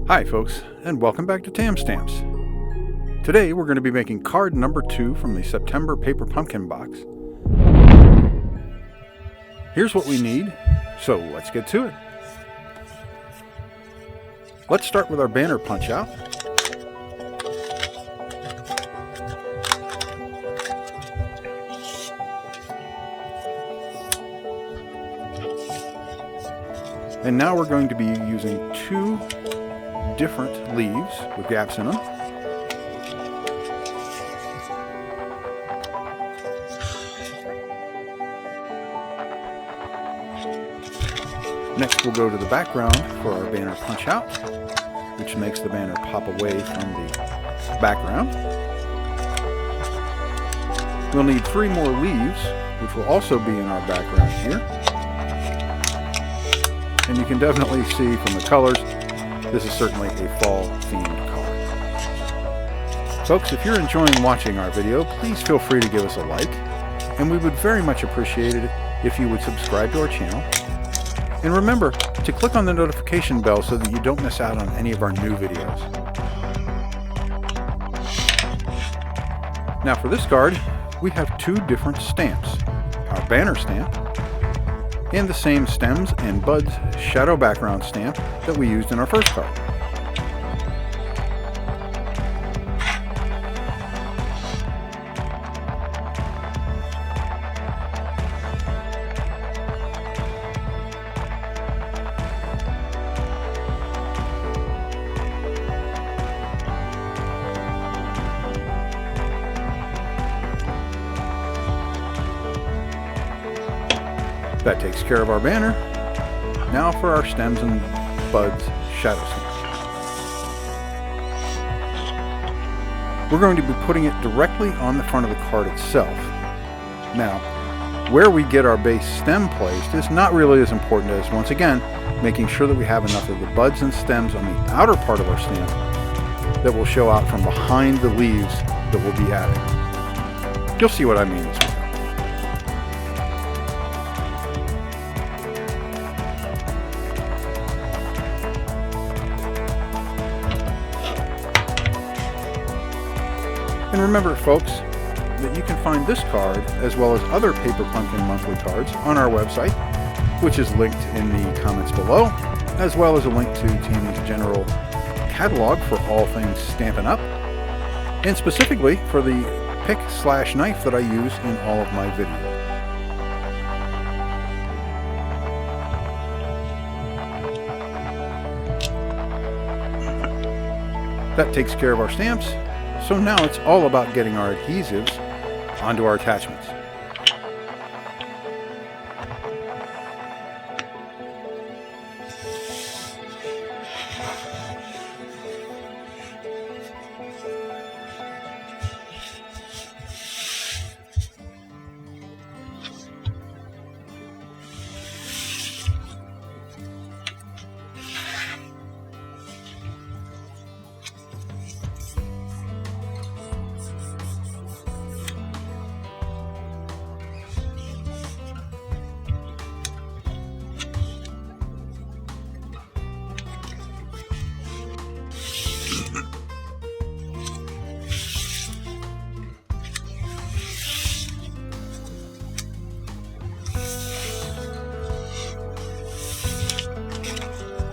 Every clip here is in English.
Hi folks, and welcome back to Tam Stamps. Today we're going to be making card number 2 from the September Paper Pumpkin box. Here's what we need, so let's get to it. Let's start with our banner punch out. And now we're going to be using 2 different leaves with gaps in them. Next we'll go to the background for our banner punch out, which makes the banner pop away from the background. We'll need 3 more leaves, which will also be in our background here. And you can definitely see from the colors, this is certainly a fall-themed card. Folks, if you're enjoying watching our video, please feel free to give us a like, and we would very much appreciate it if you would subscribe to our channel. And remember to click on the notification bell so that you don't miss out on any of our new videos. Now for this card, we have 2 different stamps. Our banner stamp, and the same stems and buds shadow background stamp that we used in our first card. That takes care of our banner. Now for our stems and buds shadow stamp. We're going to be putting it directly on the front of the card itself. Now, where we get our base stem placed is not really as important as, once again, making sure that we have enough of the buds and stems on the outer part of our stamp that will show out from behind the leaves that we'll be adding. You'll see what I mean as well. And remember, folks, that you can find this card, as well as other Paper Pumpkin monthly cards, on our website, which is linked in the comments below, as well as a link to Tammy's general catalog for all things Stampin' Up, and specifically for the pick/knife that I use in all of my videos. That takes care of our stamps. So now it's all about getting our adhesives onto our attachments.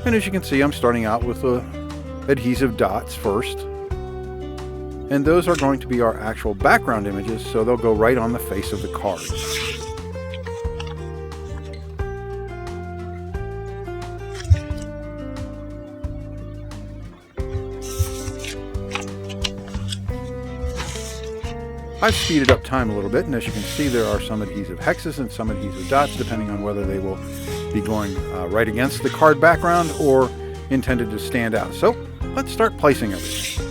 And as you can see, I'm starting out with the adhesive dots first. And those are going to be our actual background images, so they'll go right on the face of the card. I've speeded up time a little bit, and as you can see, there are some adhesive hexes and some adhesive dots, depending on whether they will be going right against the card background or intended to stand out. So let's start placing everything.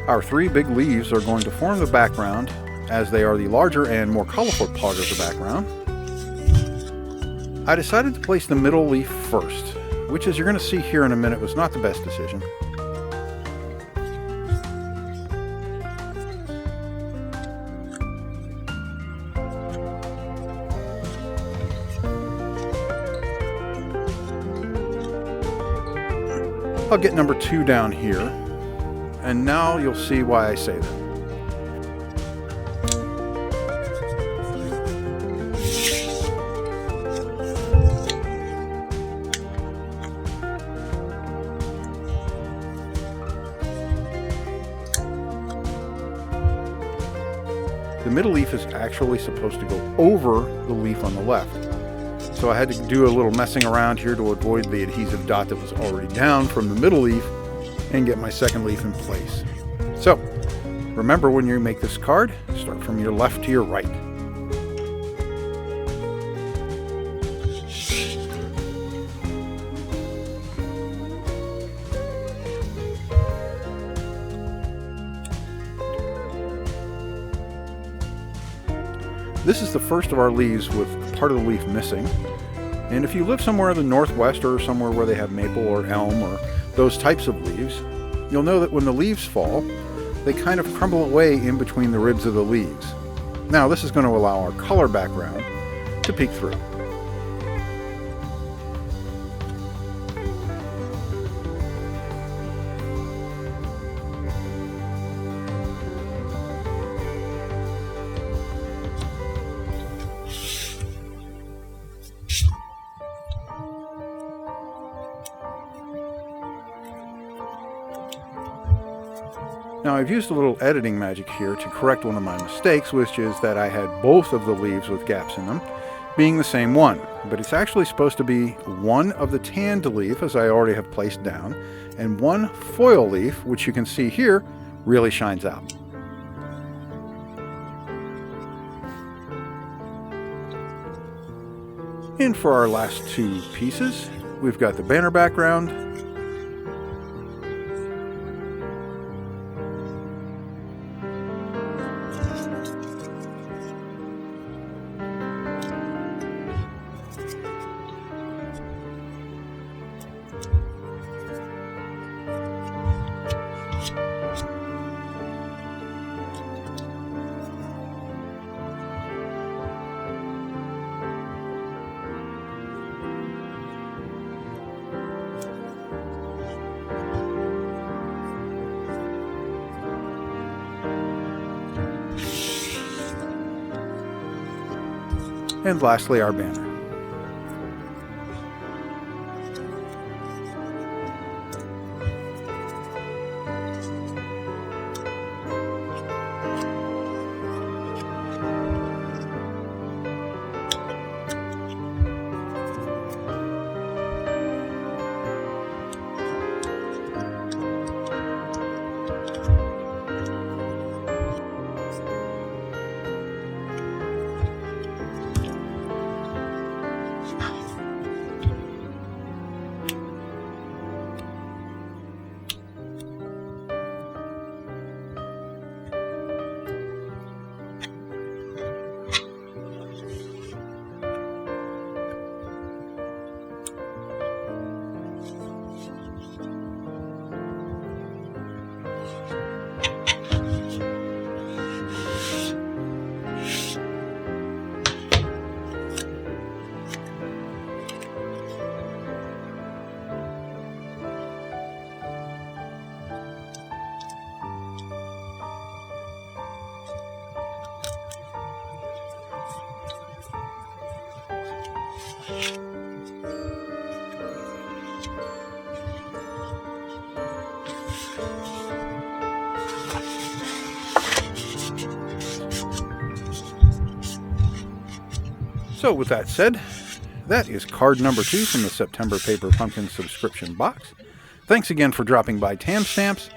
Our three big leaves are going to form the background, as they are the larger and more colorful part of the background. I decided to place the middle leaf first, which, as you're going to see here in a minute, was not the best decision. I'll get number 2 down here, and now you'll see why I say that. The middle leaf is actually supposed to go over the leaf on the left. So I had to do a little messing around here to avoid the adhesive dot that was already down from the middle leaf and get my second leaf in place. So remember, when you make this card, start from your left to your right. This is the first of our leaves with part of the leaf missing. And if you live somewhere in the Northwest or somewhere where they have maple or elm or those types of leaves, you'll know that when the leaves fall, they kind of crumble away in between the ribs of the leaves. Now this is going to allow our color background to peek through. Now I've used a little editing magic here to correct one of my mistakes, which is that I had both of the leaves with gaps in them being the same one. But it's actually supposed to be one of the tanned leaf, as I already have placed down, and one foil leaf, which you can see here really shines out. And for our last 2 pieces, we've got the banner background, and lastly our banner. So with that said, that is card number 2 from the September Paper Pumpkin subscription box. Thanks again for dropping by Tam Stamps,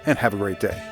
and have a great day.